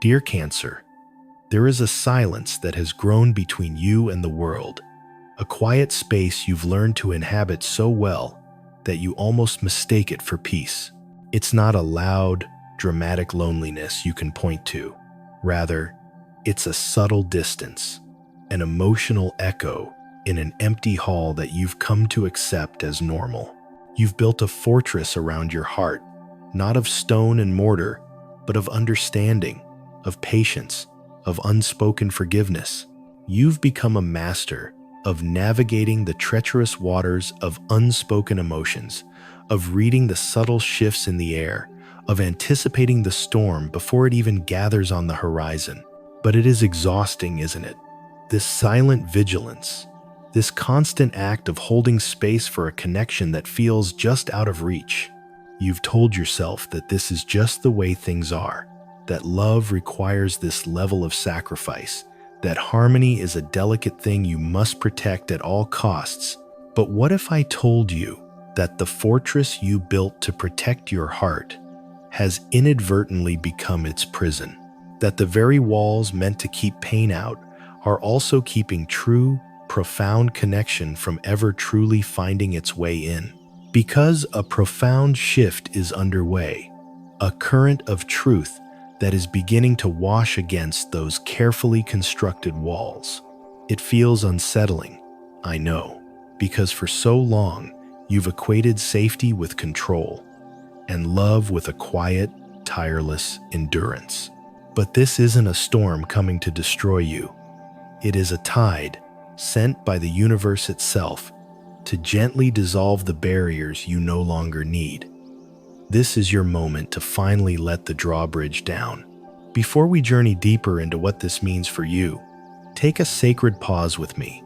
Dear Cancer, there is a silence that has grown between you and the world, a quiet space you've learned to inhabit so well that you almost mistake it for peace. It's not a loud, dramatic loneliness you can point to. Rather, it's a subtle distance, an emotional echo in an empty hall that you've come to accept as normal. You've built a fortress around your heart, not of stone and mortar, but of understanding, of patience, of unspoken forgiveness. You've become a master of navigating the treacherous waters of unspoken emotions, of reading the subtle shifts in the air, of anticipating the storm before it even gathers on the horizon. But it is exhausting, isn't it? This silent vigilance, this constant act of holding space for a connection that feels just out of reach. You've told yourself that this is just the way things are, that love requires this level of sacrifice, that harmony is a delicate thing you must protect at all costs. But what if I told you that the fortress you built to protect your heart has inadvertently become its prison? That the very walls meant to keep pain out are also keeping true, profound connection from ever truly finding its way in? Because a profound shift is underway, a current of truth that is beginning to wash against those carefully constructed walls. It feels unsettling, I know, because for so long you've equated safety with control and love with a quiet, tireless endurance. But this isn't a storm coming to destroy you. It is a tide sent by the universe itself to gently dissolve the barriers you no longer need. This is your moment to finally let the drawbridge down. Before we journey deeper into what this means for you, take a sacred pause with me.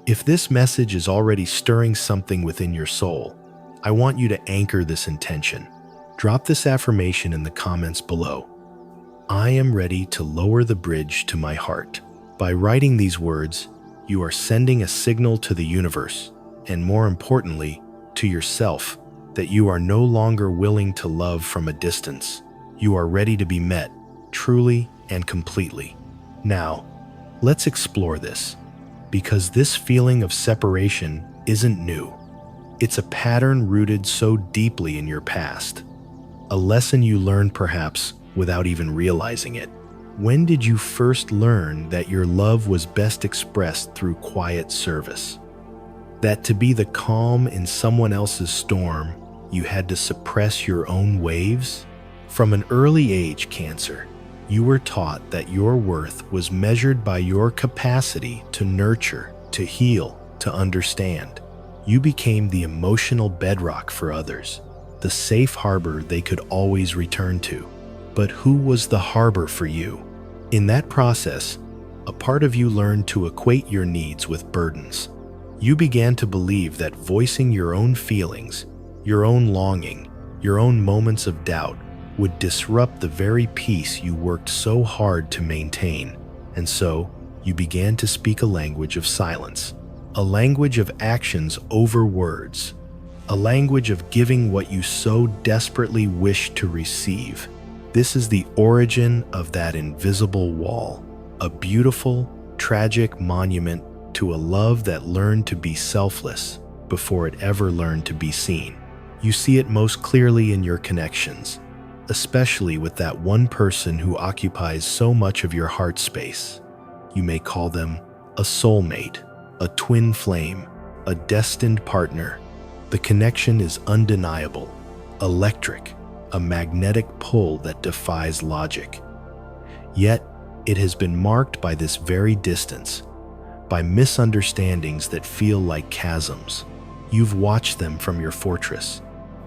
If this message is already stirring something within your soul, I want you to anchor this intention. Drop this affirmation in the comments below. I am ready to lower the bridge to my heart. By writing these words, you are sending a signal to the universe, and more importantly, to yourself, that you are no longer willing to love from a distance. You are ready to be met, truly and completely. Now, let's explore this, because this feeling of separation isn't new. It's a pattern rooted so deeply in your past, a lesson you learned perhaps without even realizing it. When did you first learn that your love was best expressed through quiet service? That to be the calm in someone else's storm, you had to suppress your own waves? From an early age, Cancer, you were taught that your worth was measured by your capacity to nurture, to heal, to understand. You became the emotional bedrock for others, the safe harbor they could always return to. But who was the harbor for you? In that process, a part of you learned to equate your needs with burdens. You began to believe that voicing your own feelings, your own longing, your own moments of doubt would disrupt the very peace you worked so hard to maintain. And so, you began to speak a language of silence, a language of actions over words, a language of giving what you so desperately wished to receive. This is the origin of that invisible wall, a beautiful, tragic monument to a love that learned to be selfless before it ever learned to be seen. You see it most clearly in your connections, especially with that one person who occupies so much of your heart space. You may call them a soulmate, a twin flame, a destined partner. The connection is undeniable, electric, a magnetic pull that defies logic. Yet, it has been marked by this very distance, by misunderstandings that feel like chasms. You've watched them from your fortress,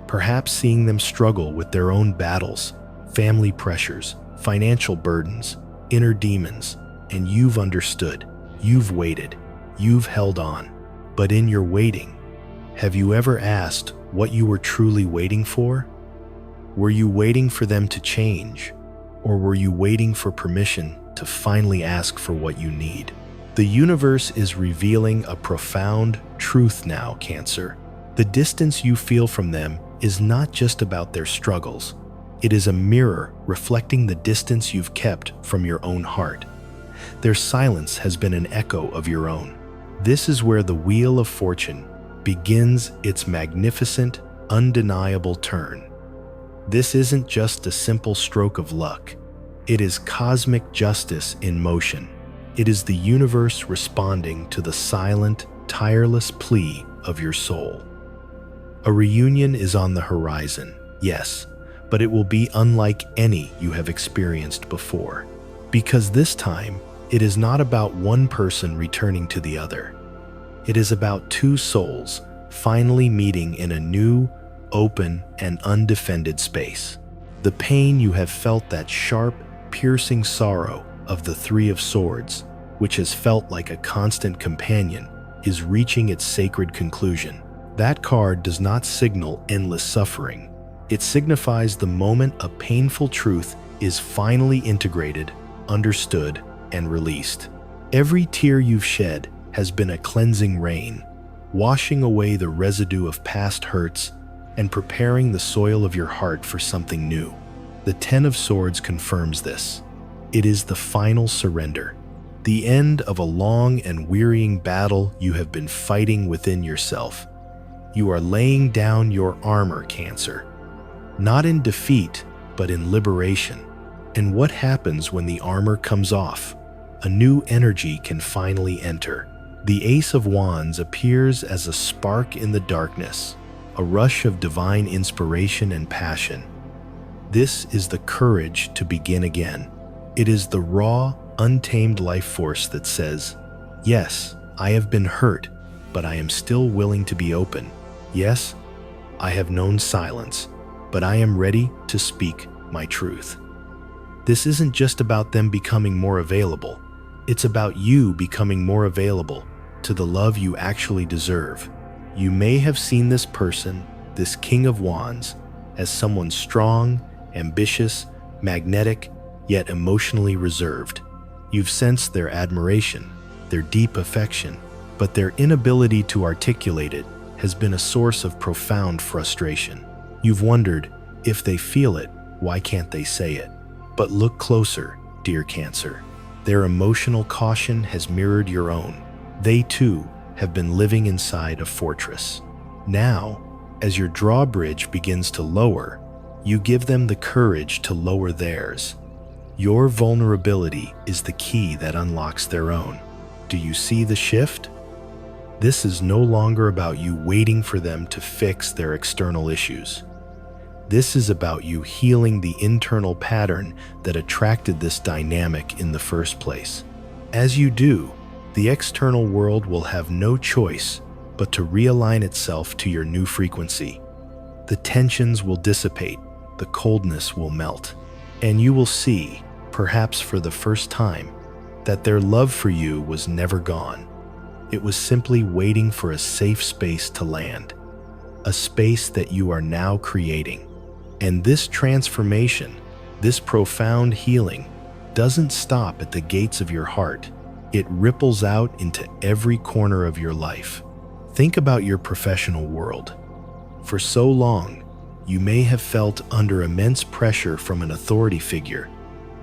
perhaps seeing them struggle with their own battles, family pressures, financial burdens, inner demons, and you've understood, you've waited, you've held on. But in your waiting, have you ever asked what you were truly waiting for? Were you waiting for them to change, or were you waiting for permission to finally ask for what you need? The universe is revealing a profound truth now, Cancer. The distance you feel from them is not just about their struggles. It is a mirror reflecting the distance you've kept from your own heart. Their silence has been an echo of your own. This is where the wheel of fortune begins its magnificent, undeniable turn. This isn't just a simple stroke of luck. It is cosmic justice in motion. It is the universe responding to the silent, tireless plea of your soul. A reunion is on the horizon, yes, but it will be unlike any you have experienced before. Because this time, it is not about one person returning to the other. It is about two souls finally meeting in a new, open, and undefended space. The pain you have felt, that sharp, piercing sorrow of the Three of Swords, which has felt like a constant companion, is reaching its sacred conclusion. That card does not signal endless suffering. It signifies the moment a painful truth is finally integrated, understood, and released. Every tear you've shed has been a cleansing rain, washing away the residue of past hurts and preparing the soil of your heart for something new. The Ten of Swords confirms this. It is the final surrender, the end of a long and wearying battle you have been fighting within yourself. You are laying down your armor, Cancer, not in defeat, but in liberation. And what happens when the armor comes off? A new energy can finally enter. The Ace of Wands appears as a spark in the darkness, a rush of divine inspiration and passion. This is the courage to begin again. It is the raw, untamed life force that says, yes, I have been hurt, but I am still willing to be open. Yes, I have known silence, but I am ready to speak my truth. This isn't just about them becoming more available. It's about you becoming more available to the love you actually deserve. You may have seen this person, this King of Wands, as someone strong, ambitious, magnetic, yet emotionally reserved. You've sensed their admiration, their deep affection, but their inability to articulate it has been a source of profound frustration. You've wondered, if they feel it, why can't they say it? But look closer, dear Cancer. Their emotional caution has mirrored your own. They too have been living inside a fortress. Now, as your drawbridge begins to lower, you give them the courage to lower theirs. Your vulnerability is the key that unlocks their own. Do you see the shift? This is no longer about you waiting for them to fix their external issues. This is about you healing the internal pattern that attracted this dynamic in the first place. As you do, the external world will have no choice but to realign itself to your new frequency. The tensions will dissipate, the coldness will melt, and you will see, perhaps for the first time, that their love for you was never gone. It was simply waiting for a safe space to land, a space that you are now creating. And this transformation, this profound healing, doesn't stop at the gates of your heart. It ripples out into every corner of your life. Think about your professional world. For so long, you may have felt under immense pressure from an authority figure,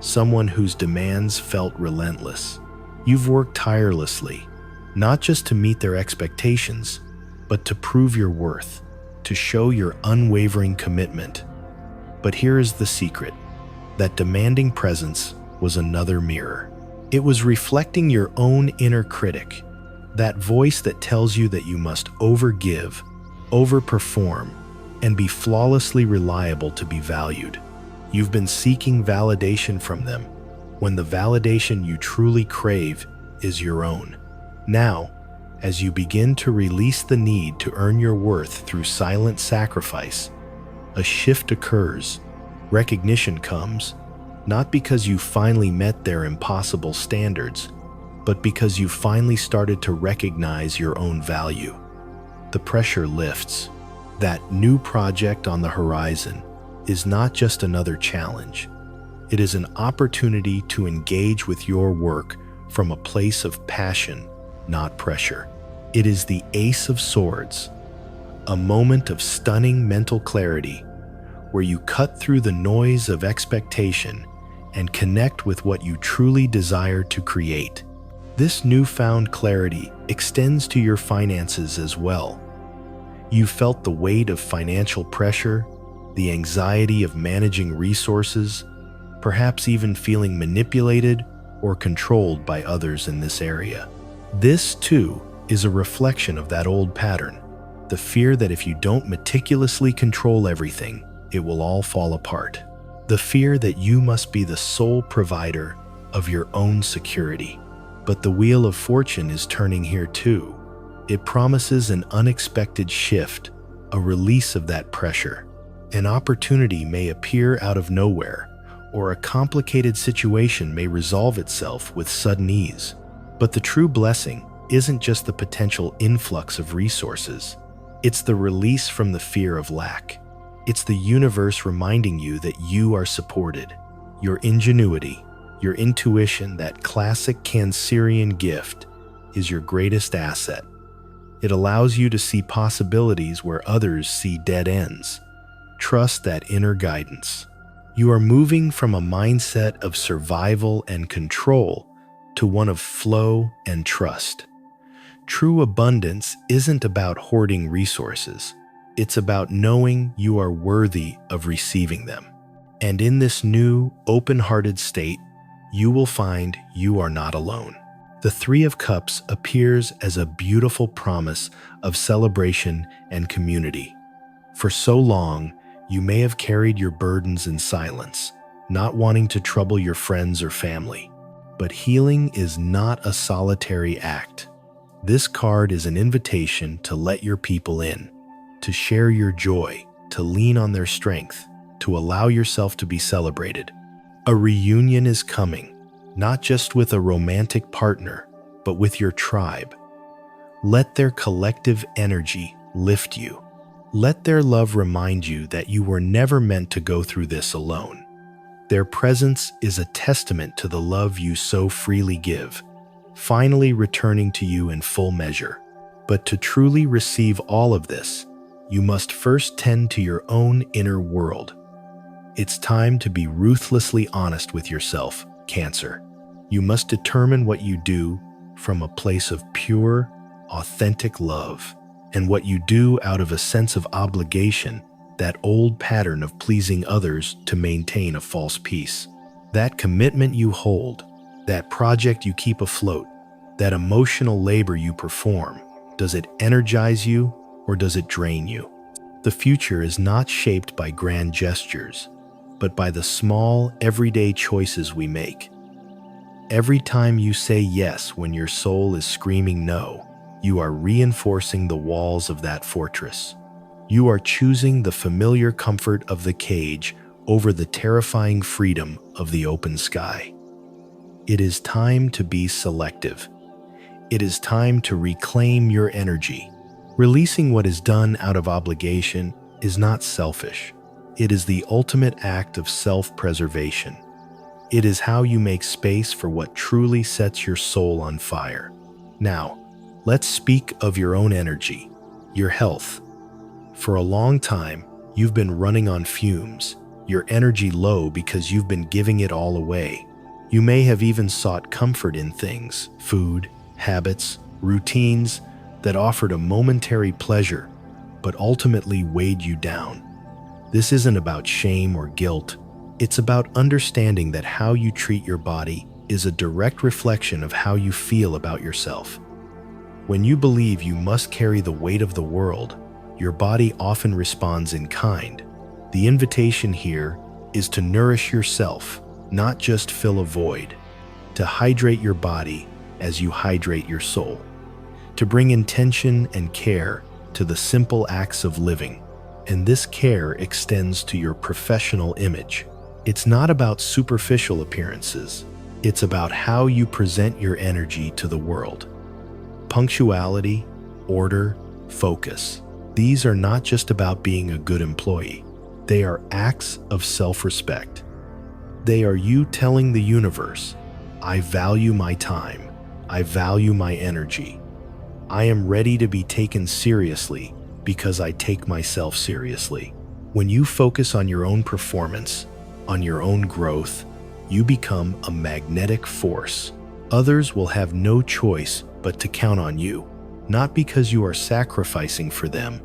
someone whose demands felt relentless. You've worked tirelessly, not just to meet their expectations, but to prove your worth, to show your unwavering commitment. But here is the secret. That demanding presence was another mirror. It was reflecting your own inner critic, that voice that tells you that you must overgive, overperform, and be flawlessly reliable to be valued. You've been seeking validation from them, when the validation you truly crave is your own. Now, as you begin to release the need to earn your worth through silent sacrifice, a shift occurs. Recognition comes, not because you finally met their impossible standards, but because you finally started to recognize your own value. The pressure lifts. That new project on the horizon is not just another challenge. It is an opportunity to engage with your work from a place of passion, not pressure. It is the Ace of Swords, a moment of stunning mental clarity, where you cut through the noise of expectation and connect with what you truly desire to create. This newfound clarity extends to your finances as well. You felt the weight of financial pressure, the anxiety of managing resources, perhaps even feeling manipulated or controlled by others in this area. This, too, is a reflection of that old pattern, the fear that if you don't meticulously control everything, it will all fall apart. The fear that you must be the sole provider of your own security. But the wheel of fortune is turning here too. It promises an unexpected shift, a release of that pressure. An opportunity may appear out of nowhere, or a complicated situation may resolve itself with sudden ease. But the true blessing isn't just the potential influx of resources. It's the release from the fear of lack. It's the universe reminding you that you are supported. Your ingenuity, your intuition, that classic Cancerian gift, is your greatest asset. It allows you to see possibilities where others see dead ends. Trust that inner guidance. You are moving from a mindset of survival and control to one of flow and trust. True abundance isn't about hoarding resources. It's about knowing you are worthy of receiving them. And in this new, open-hearted state, you will find you are not alone. The Three of Cups appears as a beautiful promise of celebration and community. For so long, you may have carried your burdens in silence, not wanting to trouble your friends or family. But healing is not a solitary act. This card is an invitation to let your people in, to share your joy, to lean on their strength, to allow yourself to be celebrated. A reunion is coming, not just with a romantic partner, but with your tribe. Let their collective energy lift you. Let their love remind you that you were never meant to go through this alone. Their presence is a testament to the love you so freely give, finally returning to you in full measure. But to truly receive all of this, you must first tend to your own inner world. It's time to be ruthlessly honest with yourself, Cancer. You must determine what you do from a place of pure, authentic love, and what you do out of a sense of obligation, that old pattern of pleasing others to maintain a false peace. That commitment you hold, that project you keep afloat, that emotional labor you perform, does it energize you or does it drain you? The future is not shaped by grand gestures, but by the small, everyday choices we make. Every time you say yes when your soul is screaming no, you are reinforcing the walls of that fortress. You are choosing the familiar comfort of the cage over the terrifying freedom of the open sky. It is time to be selective. It is time to reclaim your energy. Releasing what is done out of obligation is not selfish. It is the ultimate act of self-preservation. It is how you make space for what truly sets your soul on fire. Now, let's speak of your own energy, your health. For a long time, you've been running on fumes, your energy low because you've been giving it all away. You may have even sought comfort in things, food, habits, routines that offered a momentary pleasure, but ultimately weighed you down. This isn't about shame or guilt. It's about understanding that how you treat your body is a direct reflection of how you feel about yourself. When you believe you must carry the weight of the world, your body often responds in kind. The invitation here is to nourish yourself, not just fill a void, to hydrate your body as you hydrate your soul, to bring intention and care to the simple acts of living. And this care extends to your professional image. It's not about superficial appearances. It's about how you present your energy to the world. Punctuality, order, focus. These are not just about being a good employee. They are acts of self-respect. They are you telling the universe, I value my time. I value my energy. I am ready to be taken seriously because I take myself seriously. When you focus on your own performance, on your own growth, you become a magnetic force. Others will have no choice but to count on you, not because you are sacrificing for them,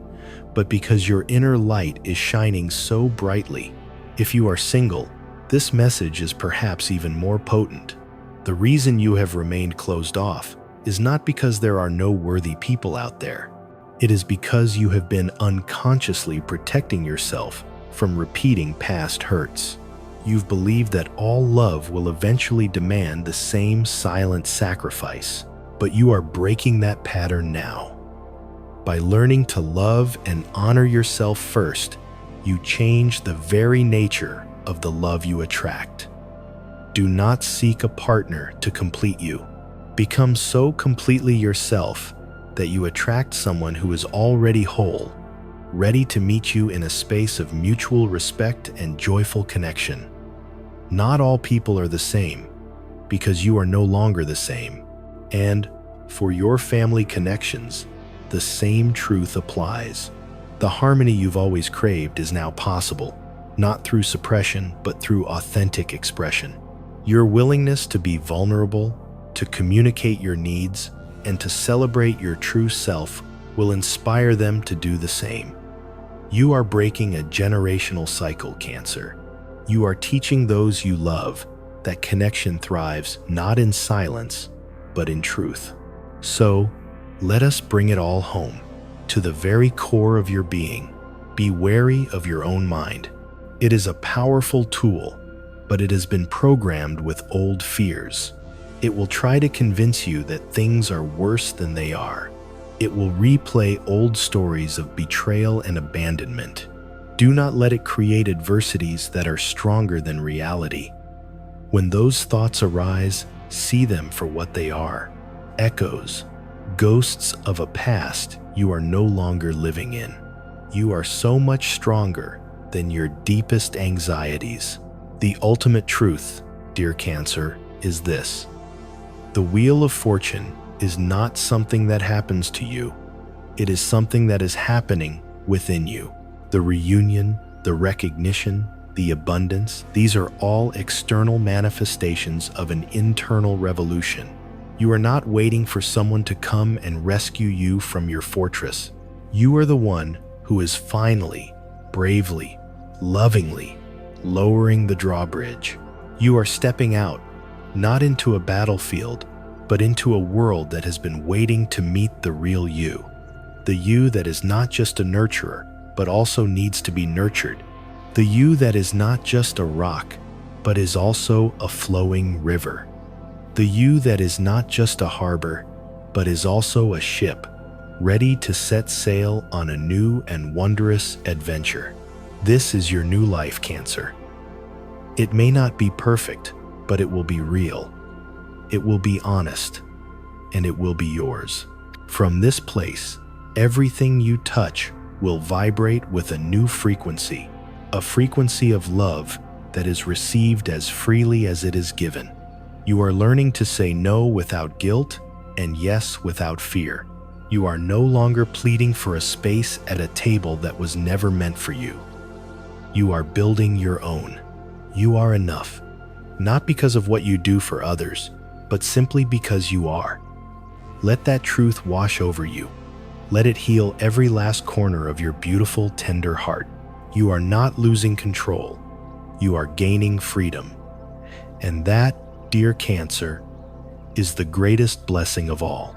but because your inner light is shining so brightly. If you are single, this message is perhaps even more potent. The reason you have remained closed off is not because there are no worthy people out there. It is because you have been unconsciously protecting yourself from repeating past hurts. You've believed that all love will eventually demand the same silent sacrifice, but you are breaking that pattern now. By learning to love and honor yourself first, you change the very nature of the love you attract. Do not seek a partner to complete you. Become so completely yourself that you attract someone who is already whole, ready to meet you in a space of mutual respect and joyful connection. Not all people are the same, because you are no longer the same. And for your family connections, the same truth applies. The harmony you've always craved is now possible, not through suppression, but through authentic expression. Your willingness to be vulnerable, to communicate your needs, and to celebrate your true self will inspire them to do the same. You are breaking a generational cycle, Cancer. You are teaching those you love that connection thrives not in silence, but in truth. So, let us bring it all home, to the very core of your being. Be wary of your own mind. It is a powerful tool, but it has been programmed with old fears. It will try to convince you that things are worse than they are. It will replay old stories of betrayal and abandonment. Do not let it create adversities that are stronger than reality. When those thoughts arise, see them for what they are: echoes, ghosts of a past you are no longer living in. You are so much stronger than your deepest anxieties. The ultimate truth, dear Cancer, is this: the wheel of fortune is not something that happens to you. It is something that is happening within you. The reunion, the recognition, the abundance, these are all external manifestations of an internal revolution. You are not waiting for someone to come and rescue you from your fortress. You are the one who is finally, bravely, lovingly lowering the drawbridge. You are stepping out, not into a battlefield, but into a world that has been waiting to meet the real you. The you that is not just a nurturer, but also needs to be nurtured. The you that is not just a rock, but is also a flowing river. The you that is not just a harbor, but is also a ship, ready to set sail on a new and wondrous adventure. This is your new life, Cancer. It may not be perfect, but it will be real. It will be honest, and it will be yours. From this place, everything you touch will vibrate with a new frequency, a frequency of love that is received as freely as it is given. You are learning to say no without guilt and yes without fear. You are no longer pleading for a space at a table that was never meant for you. You are building your own. You are enough, not because of what you do for others, but simply because you are. Let that truth wash over you. Let it heal every last corner of your beautiful, tender heart. You are not losing control. You are gaining freedom. And that, dear Cancer, is the greatest blessing of all.